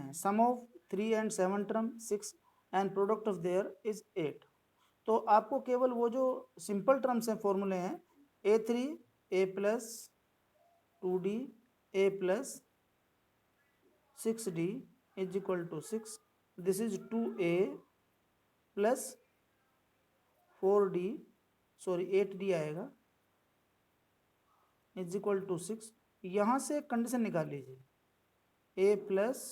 है, sum of 3 and 7 term 6 and product of their is 8। तो आपको केवल वो जो सिंपल टर्म्स हैं, फॉर्मूले हैं, a3 a plus 2d a plus 6d is equal to 6, this is 2a plus 4d, sorry 8d आएगा, इज इक्वल टू 6। यहाँ से एक कंडीशन निकाल लीजिए, a plus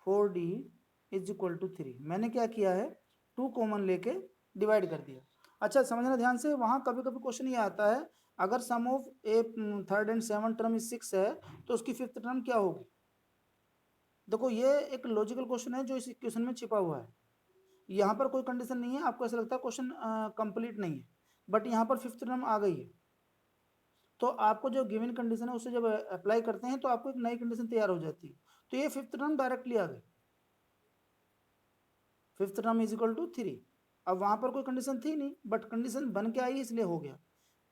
4d is equal to 3। मैंने क्या किया है, 2 कॉमन लेके डिवाइड कर दिया। अच्छा समझना ध्यान से, वहाँ कभी कभी क्वेश्चन ये आता है, अगर sum of a third and 7 term is 6 है तो उसकी फिफ्थ टर्म क्या होगी। देखो ये एक लॉजिकल क्वेश्चन है जो इस इक्वेशन में छिपा हुआ है। यहाँ पर कोई कंडीशन नहीं है, आपको ऐसा लगता है क्वेश्चन कंप्लीट नहीं है, बट यहाँ पर फिफ्थ टर्म आ गई है। तो आपको जो गिवन कंडीशन है उसे जब अप्लाई करते हैं तो आपको एक नई कंडीशन तैयार हो जाती है। तो ये फिफ्थ टर्म डायरेक्टली आ गई, fifth term is equal to 3। अब वहां पर कोई कंडीशन थी नहीं, बट कंडीशन बन के आई इसलिए हो गया।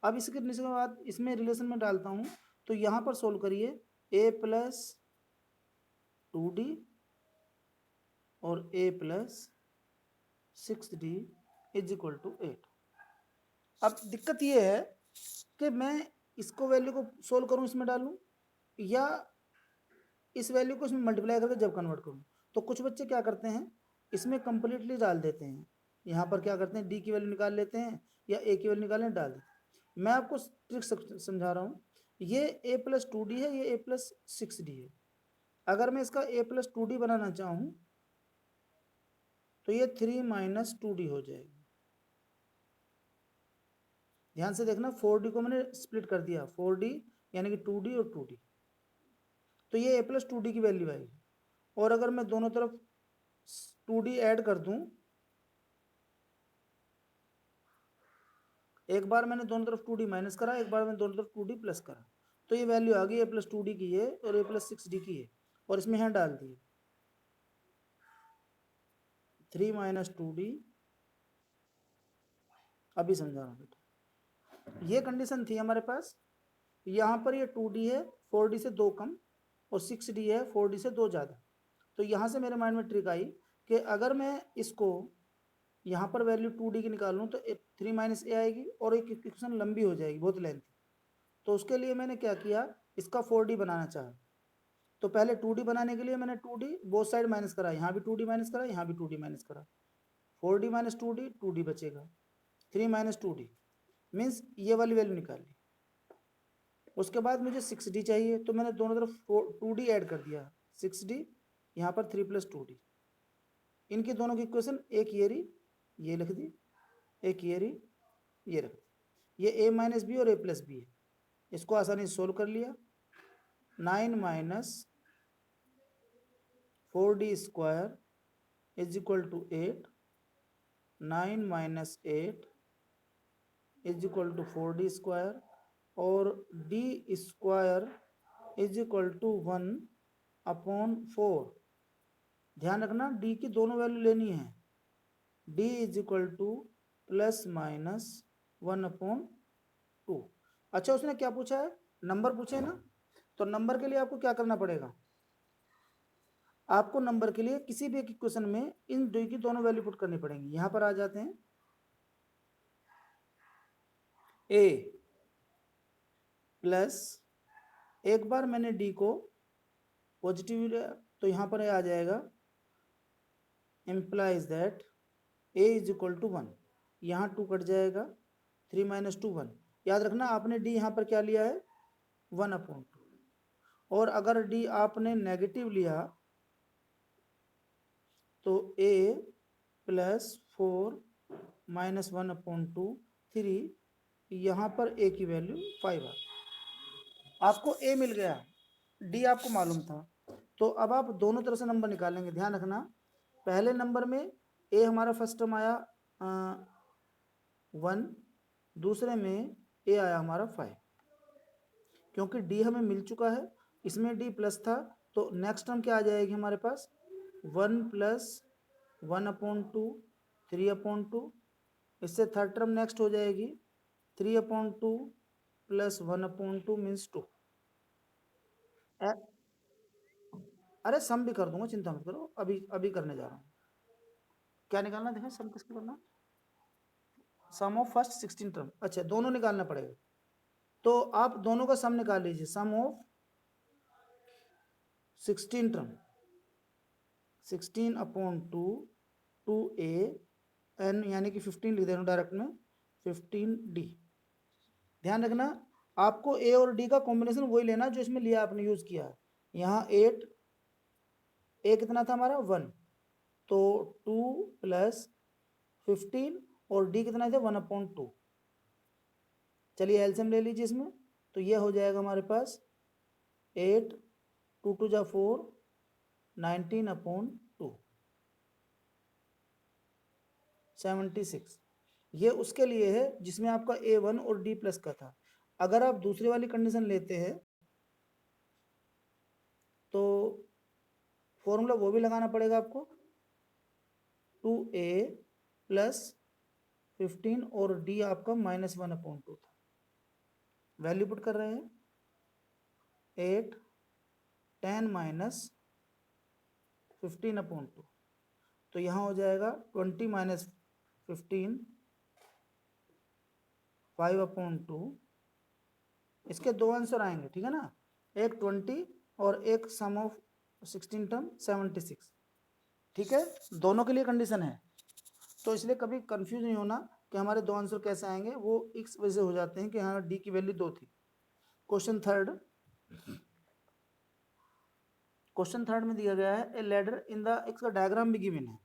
अब इसके कंडीशन के बाद इसमें रिलेशन में डालता हूं, तो यहाँ पर सोल्व करिए, a प्लस 2d और a plus 6d is equal to 8। अब दिक्कत ये है कि मैं इसको वैल्यू को सोल्व करूं, इसमें डालूं, या इस वैल्यू को इसमें मल्टीप्लाई करके जब कन्वर्ट करूं। तो कुछ बच्चे क्या करते हैं, इसमें कंप्लीटली डाल देते हैं, यहाँ पर क्या करते हैं, डी की वैल्यू निकाल लेते हैं या ए की वैल्यू निकालने डाल देते हैं। मैं आपको ट्रिक समझा रहा हूँ, ये a प्लस 2d है, ये a प्लस 6d है। अगर मैं इसका a प्लस 2d बनाना चाहूँ तो ये 3 माइनस 2d हो जाएगी। ध्यान से देखना, 4d को मैंने स्प्लिट कर दिया, 4d यानी कि 2d और 2d, तो ये a प्लस 2d की वैल्यू आएगी। और अगर मैं दोनों तरफ 2d ऐड कर दूं, एक बार मैंने दोनों तरफ 2d माइनस करा, एक बार मैंने दोनों तरफ 2d प्लस करा, तो ये वैल्यू आ गई a प्लस 2d की है और a प्लस 6d की है, और इसमें यहाँ डाल दिए 3 माइनस 2d। अभी समझा रहा हूँ बेटा, ये कंडीशन थी हमारे पास, यहाँ पर ये 2d है 4d से 2 कम, और 6d है 4d से 2 ज़्यादा। तो यहाँ से मेरे माइंड में ट्रिक आई कि अगर मैं इसको यहाँ पर वैल्यू 2d की निकाल लूँ तो 3 माइनस ए आएगी, और एक इक्वेशन लंबी हो जाएगी, बहुत लेंथी। तो उसके लिए मैंने क्या किया, इसका 4d बनाना चाहा। तो पहले 2d बनाने के लिए मैंने 2d बोथ साइड माइनस करा, यहाँ भी 2d माइनस करा, यहाँ भी 2d माइनस करा, 4d माइनस 2d 2d बचेगा, 3 माइनस 2d मीन्स ये वाली वैल्यू निकाल ली। उसके बाद मुझे 6d चाहिए, तो मैंने दोनों तरफ 2d ऐड कर दिया, 6d यहाँ पर 3 प्लस 2d, इनकी दोनों की इक्वेशन एक ये रही, ये लिख दी, एक ये रही, ये रख दी। ये a माइनस बी और a प्लस बी है, इसको आसानी से सोल्व कर लिया। 9 minus 4d square is equal to 8, 9 minus 8 is equal to 4d square, और d square is equal to 1 upon 4। ध्यान रखना d की दोनों वैल्यू लेनी है, d is equal two plus minus 1 upon 2। अच्छा उसने क्या पूछा है, नंबर पूछे ना, तो नंबर के लिए आपको क्या करना पड़ेगा, आपको नंबर के लिए किसी भी एक इक्वेशन में इन दो की दोनों वैल्यू पुट करनी पड़ेंगी। यहां पर आ जाते हैं, a प्लस, एक बार मैंने d को पॉजिटिव लिया तो यहां पर आ जाएगा implies that a is equal to 1, यहाँ 2 कट जाएगा, 3 माइनस 2 1। याद रखना आपने d यहाँ पर क्या लिया है, 1 अपॉन 2, और अगर d आपने नेगेटिव लिया तो a प्लस 4 माइनस 1 अपॉन 2 3, यहाँ पर a की वैल्यू 5 आ, आपको a मिल गया, d आपको मालूम था। तो अब आप दोनों तरफ से नंबर निकालेंगे। ध्यान रखना, पहले नंबर में a हमारा फर्स्ट टर्म आया 1, दूसरे में a आया हमारा 5। क्योंकि d हमें मिल चुका है, इसमें d प्लस था, तो नेक्स्ट टर्म क्या आ जाएगी हमारे पास, 1 प्लस 1 अपॉन 2 3 अपॉन 2, इससे थर्ड टर्म नेक्स्ट हो जाएगी 3 अपॉन 2 प्लस 1 अपॉन 2 मीन्स 2। अरे सम भी कर दूंगा, चिंता मत करो, अभी अभी करने जा रहा हूँ। क्या निकालना, देखो सम किसको करना, सम ऑफ फर्स्ट 16 टर्म। अच्छा दोनों निकालना पड़ेगा, तो आप दोनों का सम निकाल लीजिए, सम ऑफ 16 टर्म, 16/2 2a n यानी कि 15 लिख दे रहा हूँ डायरेक्ट में, 15d। ध्यान रखना आपको a और d का कॉम्बिनेशन वही लेना जो इसमें लिया आपने, यूज किया। यहाँ 8, a कितना था हमारा 1, तो 2 + 15 और d कितना थे 1/2। चलिए एलसीएम ले लीजिए इसमें, तो ये हो जाएगा हमारे पास 8, 2 2 जा 4, 19/2, 76। ये उसके लिए है जिसमें आपका a1 और d प्लस का था। अगर आप दूसरी वाली कंडीशन लेते हैं तो फॉर्मूला वो भी लगाना पड़ेगा आपको, 2a + 15 और d आपका -1/2 था। वैल्यू पुट कर रहे हैं 8 10 - 15/2, तो यहाँ हो जाएगा 20 - 15 5/2। इसके दो आंसर आएंगे, ठीक है ना, एक 20 और एक सम ऑफ 16 टर्म 76। ठीक है, दोनों के लिए कंडीशन है, तो इसलिए कभी कंफ्यूज नहीं होना कि हमारे दो आंसर कैसे आएंगे, वो इस वजह से हो जाते हैं कि हाँ डी की वैल्यू 2 थी। क्वेश्चन थर्ड, क्वेश्चन थर्ड में दिया गया है ए लैडर इन द, इसका डायग्राम भी गिवन है,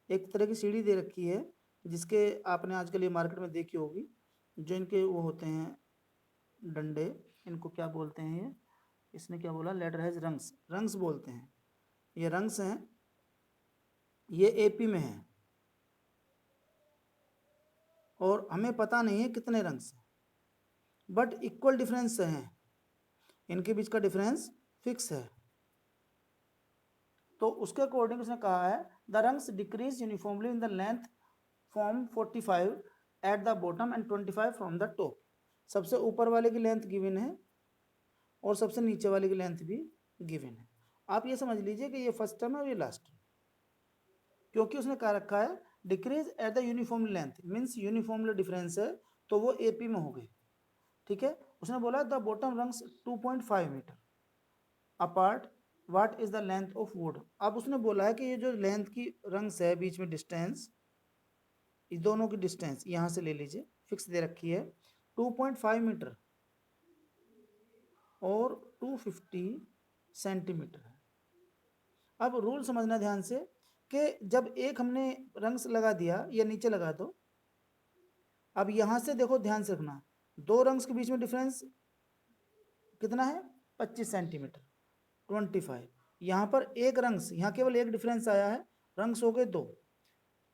एक तरह की सीढ़ी दे रखी है जिसके आपने आजकल ये मार्केट में देखी होगी, जो इनके वो होते हैं डंडे, इनको क्या बोलते हैं, ये इसने क्या बोला, लैडर हैज रंग्स, रंग्स बोलते हैं, ये रंग्स हैं, ये एपी में है और हमें पता नहीं है कितने रंग्स हैं, बट इक्वल डिफरेंस हैं, इनके बीच का डिफरेंस फिक्स है। तो उसके अकॉर्डिंग उसने कहा है the rungs decrease uniformly in the length from 45 at the bottom and 25 from the top. सबसे ऊपर वाले की लेंथ गिवन है और सबसे नीचे वाले की लेंथ भी गिवन है। आप ये समझ लीजिए कि ये फर्स्ट टर्म है और ये लास्ट टर्म, क्योंकि उसने कहा रखा है decrease at the uniform length, means uniformly difference है, तो वो एपी में हो गए। ठीक है, उसने बोला the bottom rungs 2.5 metre apart, what is the length of wood. अब उसने बोला है कि ये जो लेंथ की रंग्स है बीच में डिस्टेंस, इस दोनों की डिस्टेंस यहाँ से ले लीजिए, फिक्स दे रखी है 2.5 मीटर और 250 सेंटीमीटर है। अब रूल समझना ध्यान से कि जब एक हमने रंग्स लगा दिया या नीचे लगा दो, अब यहाँ से देखो ध्यान से रखना, दो रंग्स के बीच में डिफरेंस कितना है 25 सेंटीमीटर 25। यहाँ पर एक रंग्स, यहाँ केवल एक डिफरेंस आया है, रंग्स हो गए 2,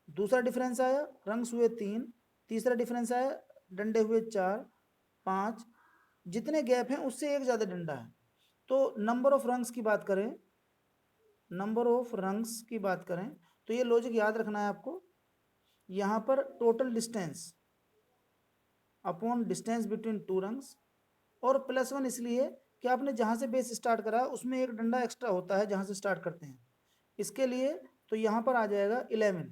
दूसरा डिफरेंस आया रंग्स हुए 3, तीसरा डिफरेंस आया डंडे हुए 4 5, जितने गैप हैं उससे एक ज़्यादा डंडा है। तो नंबर ऑफ रंग्स की बात करें, नंबर ऑफ रंग्स की बात करें तो ये लॉजिक याद रखना है आपको, यहाँ पर total distance upon distance between two rungs, और +1 इसलिए कि आपने जहाँ से बेस स्टार्ट करा उसमें एक डंडा एक्स्ट्रा होता है जहाँ से स्टार्ट करते हैं, इसके लिए तो यहाँ पर आ जाएगा 11।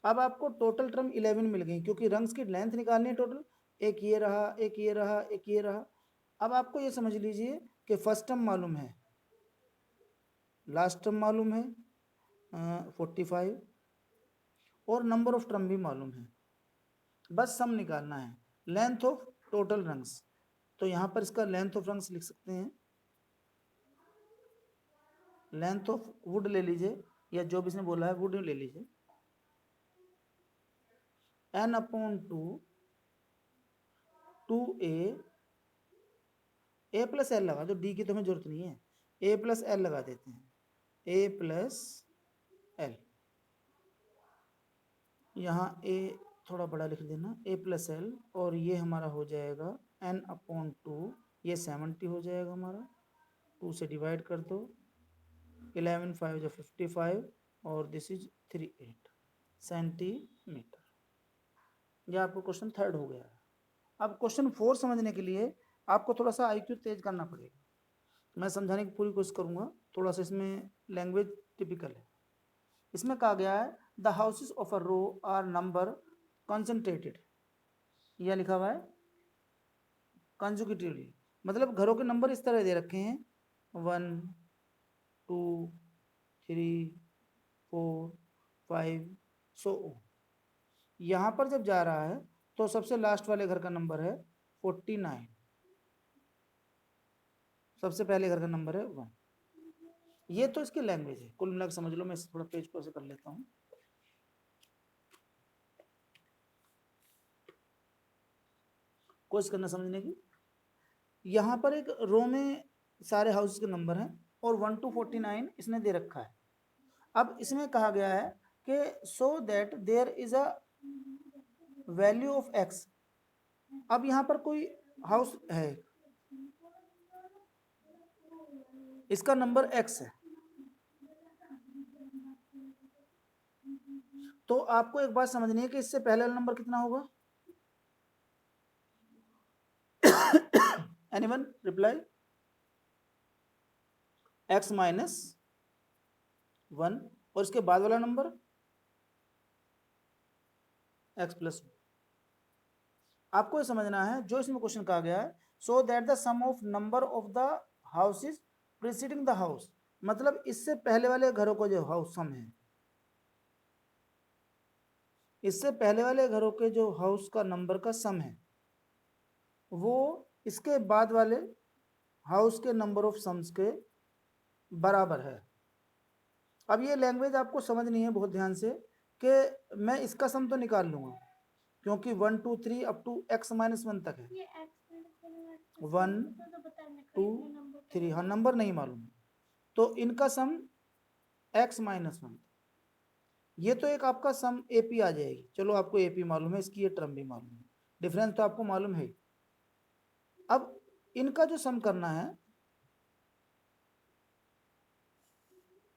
अब आपको टोटल टर्म 11 मिल गई, क्योंकि रंग्स की लेंथ निकालनी है टोटल, एक ये रहा एक ये रहा एक ये रहा। अब आपको ये समझ लीजिए कि फर्स्ट टर्म मालूम है, लास्ट टर्म मालूम है 45, और नंबर ऑफ टर्म भी मालूम है, बस सम निकालना है लेंथ ऑफ टोटल रंग्स। तो यहाँ पर इसका लेंथ ऑफ रंग्स लिख सकते हैं, लेंथ ऑफ वुड ले लीजिए, या जो भी इसने बोला है वुड ले लीजिए, n/2 2a, a + l लगा दो, d की तो हमें जरूरत नहीं है, a + l लगा देते हैं, a + l, यहाँ a थोड़ा बड़ा लिख देना a + l, और ये हमारा हो जाएगा n/2, ये 70 हो जाएगा हमारा, 2 से डिवाइड कर दो, 11 5 जो 55, और दिस इज 38 सेंटीमीटर। यह आपको क्वेश्चन थर्ड हो गया है। अब क्वेश्चन 4 समझने के लिए आपको थोड़ा सा IQ तेज करना पड़ेगा, मैं समझाने की पूरी कोशिश करूंगा। थोड़ा सा इसमें लैंग्वेज टिपिकल है। इसमें कहा गया है the houses of a row are number concentrated, यह लिखा हुआ है कंजुगेटिवली, मतलब घरों के नंबर इस तरह दे रखे हैं 1 2 3 4 5 सो यहाँ पर जब जा रहा है तो सबसे लास्ट वाले घर का नंबर है 49, सबसे पहले घर का नंबर है 1। ये तो इसकी लैंग्वेज है, कुल मिलाकर समझ लो। मैं थोड़ा पेज को ऐसे कर लेता हूँ। कोशिश करना समझने की। यहाँ पर एक रो में सारे हाउसेस के नंबर हैं और 1 to 49 इसने दे रखा है। अब इसमें कहा गया है कि so that there is a value of x. अब यहाँ पर कोई हाउस है, इसका नंबर एक्स है, तो आपको एक बात समझनी है कि इससे पहले वाला नंबर कितना होगा। Anyone reply? एक्स माइनस 1 और इसके बाद वाला नंबर एक्स प्लस 1। आपको ये समझना है जो इसमें क्वेश्चन कहा गया है so that the sum of number of the houses preceding the house, मतलब इससे पहले वाले घरों को जो हाउस सम है, इससे पहले वाले घरों के जो हाउस का नंबर का सम है वो इसके बाद वाले हाउस के नंबर ऑफ सम्स के बराबर है। अब ये लैंग्वेज आपको समझनी है बहुत ध्यान से कि मैं इसका सम तो निकाल लूंगा क्योंकि 1 2 3 अप टू x माइनस 1 तक है। 1 2 3, हाँ नंबर नहीं मालूम, तो इनका सम x माइनस 1। ये तो एक आपका सम AP आ जाएगी। चलो आपको AP मालूम है, इसकी ये टर्म भी मालूम है, डिफरेंस तो आपको मालूम है। अब इनका जो सम करना है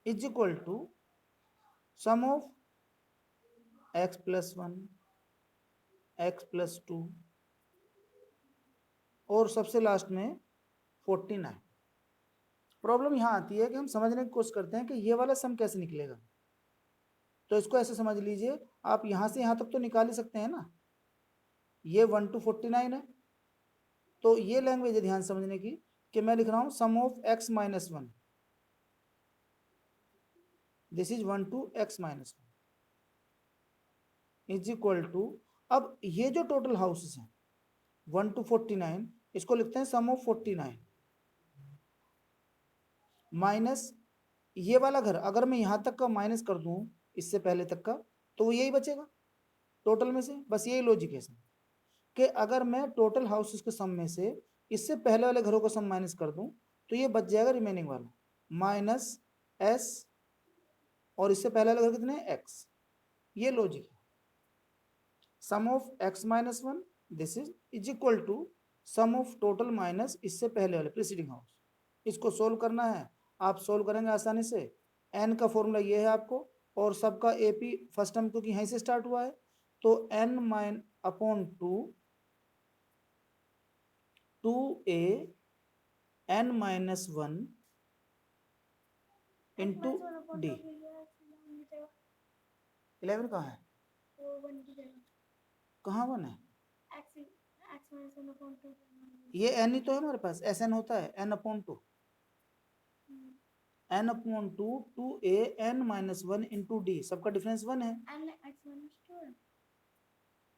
is equal to sum of x plus 1 x plus 2 और सबसे लास्ट में 49। प्रॉब्लम यहाँ आती है कि हम समझने की कोशिश करते हैं कि ये वाला सम कैसे निकलेगा। तो इसको ऐसे समझ लीजिए, आप यहाँ से यहाँ तक तो निकाल ही सकते हैं ना, ये 1 to 49 है, तो ये लैंग्वेज है ध्यान समझने की कि मैं लिख रहा हूँ sum of x minus 1, this is 1 to x minus 1 is equal to, अब ये जो टोटल हाउसेस हैं 1 to 49 इसको लिखते हैं सम ऑफ 49 माइनस ये वाला घर, अगर मैं यहाँ तक का माइनस कर दूं इससे पहले तक का तो वो यही बचेगा टोटल में से। बस यही लॉजिक है इसमें कि अगर मैं टोटल हाउसेस के सम में से इससे पहले वाले घरों का सम माइनस कर दूं तो ये बच जाएगा रिमेनिंग वाला माइनस s और इससे पहले वाला घर कितने x। ये लॉजिक है। Sum of x minus 1 this is equal to sum of total minus इससे पहले वाले प्रीसीडिंग हाउस। इसको सोल्व करना है, आप सोल्व करेंगे आसानी से। n का फॉर्मूला ये है आपको, और सबका AP फर्स्ट टर्म क्योंकि यहीं से स्टार्ट हुआ है तो n mine upon 2a n minus 1 into D. 11 कहाँ है, कहाँ 1 है, ये n ही तो है हमारे पास, SN होता है n upon 2, n upon 2 2a n minus 1 into D, सबका डिफरेंस 1 है।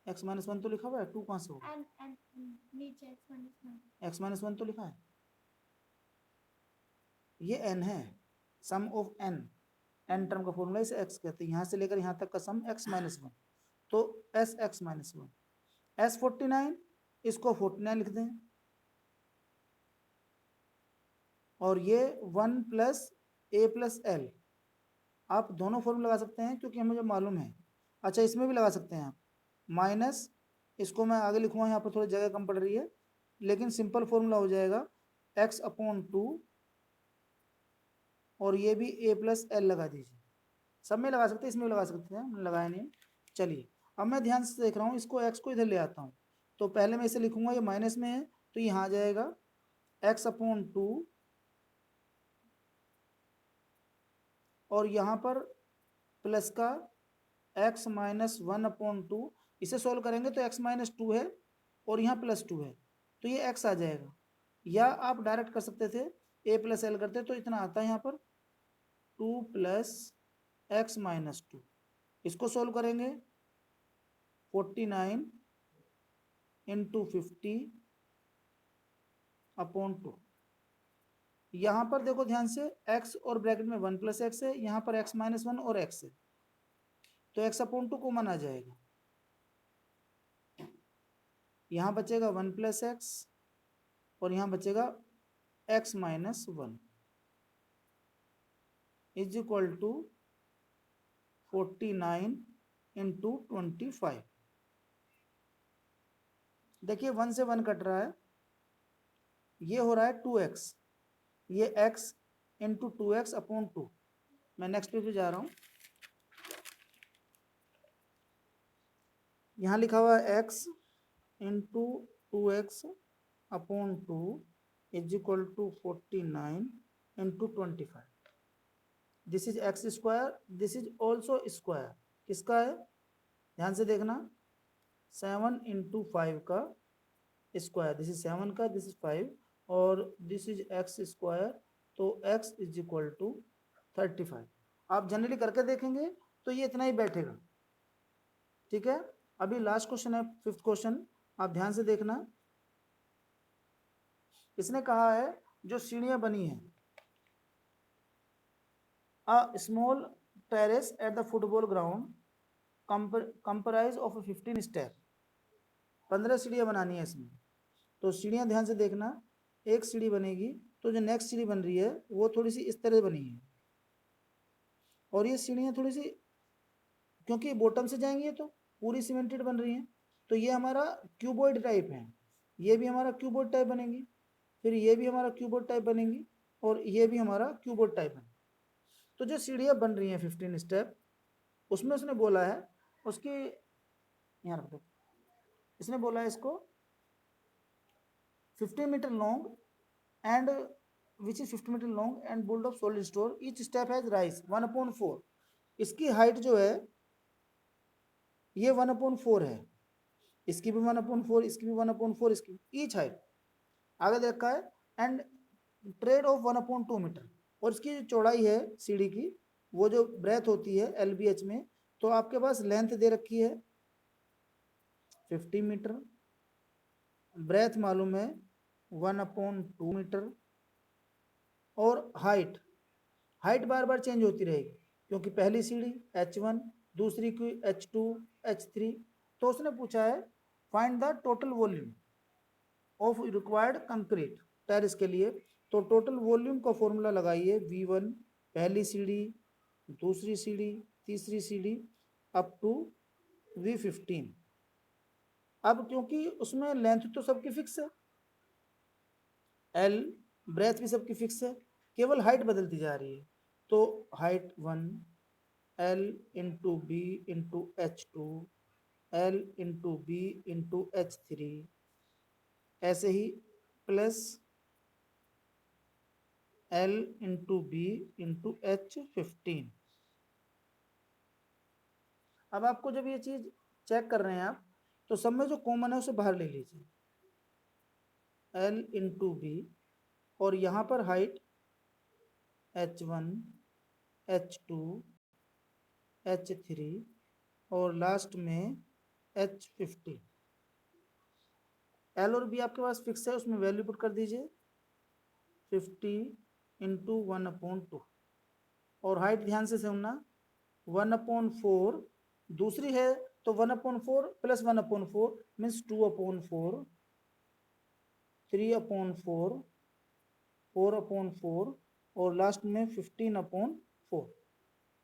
x माइनस 1 तो लिखा हुआ है, 2 कहाँ से होगा, x माइनस 1 तो लिखा है, ये n है, sum of n, n term का फॉर्मूला इसे x कहते हैं, यहाँ से लेकर यहाँ तक का सम x माइनस 1, तो s x माइनस 1 s 49, इसको 49 लिख दें, और ये 1 प्लस a प्लस l, आप दोनों फॉर्मूला लगा सकते हैं क्योंकि हमें जो मालूम है। अच्छा इसमें भी लगा सकते हैं आप, माइनस इसको मैं आगे लिखूंगा, यहाँ पर थोड़ी जगह कम पड़ रही है, लेकिन सिंपल फॉर्मूला हो जाएगा x अपॉन 2 और ये भी a प्लस l लगा दीजिए। सब में लगा सकते हैं, इसमें भी लगा सकते हैं, मैंने लगाया नहीं। चलिए अब मैं ध्यान से देख रहा हूँ, इसको x को इधर ले आता हूँ, तो पहले मैं इसे लिखूंगा, ये माइनस में है तो यहाँ आ जाएगा x अपॉन 2 और यहाँ पर प्लस का x माइनस 1/2, इसे सोल्व करेंगे तो x माइनस 2 है और यहाँ प्लस 2 है, तो ये x आ जाएगा। या आप डायरेक्ट कर सकते थे, a प्लस एल करते तो इतना आता है यहाँ पर 2 प्लस x माइनस 2। इसको सोल्व करेंगे 49 इंटू 50/2। यहाँ पर देखो ध्यान से x और ब्रैकेट में 1 प्लस एक्स है, यहाँ पर x माइनस 1 और x है, तो x/2 कॉमन आ जाएगा। यहाँ बचेगा 1 प्लस एक्स और यहाँ बचेगा x minus 1 is equal to 49 into 25। देखिए 1 से 1 कट रहा है, ये हो रहा है 2x, ये x इंटू 2x/2। मैं नेक्स्ट पेज पे जा रहा हूँ, यहाँ लिखा हुआ है x into 2x/2 is equal to 49 into 25। This is x square, this is also square. किसका है ध्यान से देखना, 7 इंटू 5 का स्क्वायर, दिस इज 7 का, दिस इज 5 और दिस इज एक्स स्क्वायर, तो x इज इक्वल टू 35। आप जनरली करके देखेंगे तो ये इतना ही बैठेगा। ठीक है, अभी लास्ट क्वेश्चन है, 5th क्वेश्चन, आप ध्यान से देखना। इसने कहा है जो सीढ़ियां बनी है, a small terrace at the football ground comprise of 15 step. 15 सीढ़ियां बनानी है इसमें, तो सीढ़ियां ध्यान से देखना। एक सीढ़ी बनेगी तो जो नेक्स्ट सीढ़ी बन रही है वो थोड़ी सी इस तरह बनी है, और ये सीढ़ियां थोड़ी सी क्योंकि बॉटम से जाएंगी तो पूरी सीमेंटेड बन रही हैं, तो ये हमारा क्यूबॉइड टाइप है, ये भी हमारा क्यूबॉइड टाइप बनेगी, फिर ये भी हमारा क्यूबॉइड टाइप बनेगी और ये भी हमारा क्यूबॉइड टाइप बनेगी। तो जो सीढ़ियां बन रही हैं 15 स्टेप, उसमें उसने बोला है उसकी, यहाँ रख दो, इसने बोला है इसको 50 metre long and which is 50 metre long and built of solid store, each step has rise 1/4। इसकी हाइट जो है ये 1/4 है, इसकी भी 1/4, इसकी भी 1/4, इसकी ईच हाइट आगे देखा है, एंड ट्रेड ऑफ 1/2 मीटर, और इसकी जो चौड़ाई है सीढ़ी की, वो जो ब्रेथ होती है LBH में, तो आपके पास लेंथ दे रखी है 50 मीटर, ब्रेथ मालूम है 1/2 मीटर, और हाइट बार बार चेंज होती रहेगी क्योंकि पहली सीढ़ी H1, दूसरी की H2, H3। तो उसने पूछा है find the total volume of required concrete terrace के लिए, तो टोटल वॉल्यूम का फॉर्मूला लगाइए V1 पहली सीढ़ी, दूसरी सीढ़ी, तीसरी सीढ़ी अप टू V15। अब क्योंकि उसमें लेंथ तो सबकी फिक्स है, L ब्रेथ भी सबकी फिक्स है, केवल हाइट बदलती जा रही है, तो height 1 L into B into H2, L into B into H3, ऐसे ही plus L into B into H15। अब आपको जब ये चीज चेक कर रहे हैं आप, तो सब में जो कॉमन है उसे बाहर ले लीजिए, L इंटू बी, और यहाँ पर हाइट H1, H2, H3 और लास्ट में H15। L और B आपके पास फिक्स है, उसमें वैल्यू पुट कर दीजिए 50 इंटू 1/2, और हाइट ध्यान से सुनना 1/4, दूसरी है तो 1/4 प्लस 1/4 मीन्स 2/4, 3/4, 4/4 और लास्ट में 15/4।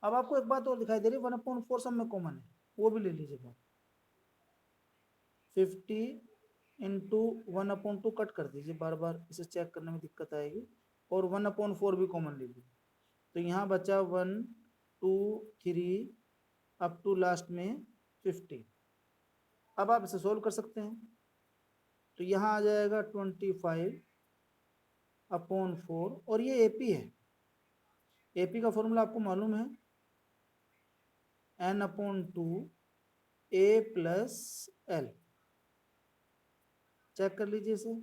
अब आपको एक बात और दिखाई दे रही है, 1/4 सब में कॉमन है, वो भी ले लीजिए। 50 इंटू 1/2 कट कर दीजिए, बार बार इसे चेक करने में दिक्कत आएगी, और 1/4 भी कॉमन ले लीजिए, तो यहाँ बचा 1, 2, 3 अप टू लास्ट में 50। अब आप इसे सोल्व कर सकते हैं, तो यहाँ आ जाएगा 25/4, और ये AP है, एपी का फॉर्मूला आपको मालूम है, n/2 A plus L. Check कर लीजिए इसे,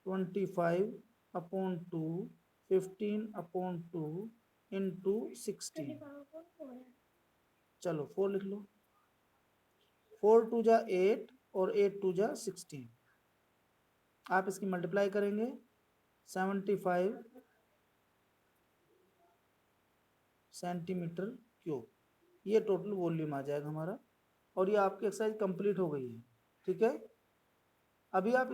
25/2 15/2 इंटू 16। चलो 4 लिख लो, 4 2 जा 8 और 8 2 जा 16। आप इसकी मल्टीप्लाई करेंगे 75 सेंटीमीटर क्यूब, ये टोटल वॉल्यूम आ जाएगा हमारा। और ये आपकी एक्सरसाइज कंप्लीट हो गई है। ठीक है, अभी आप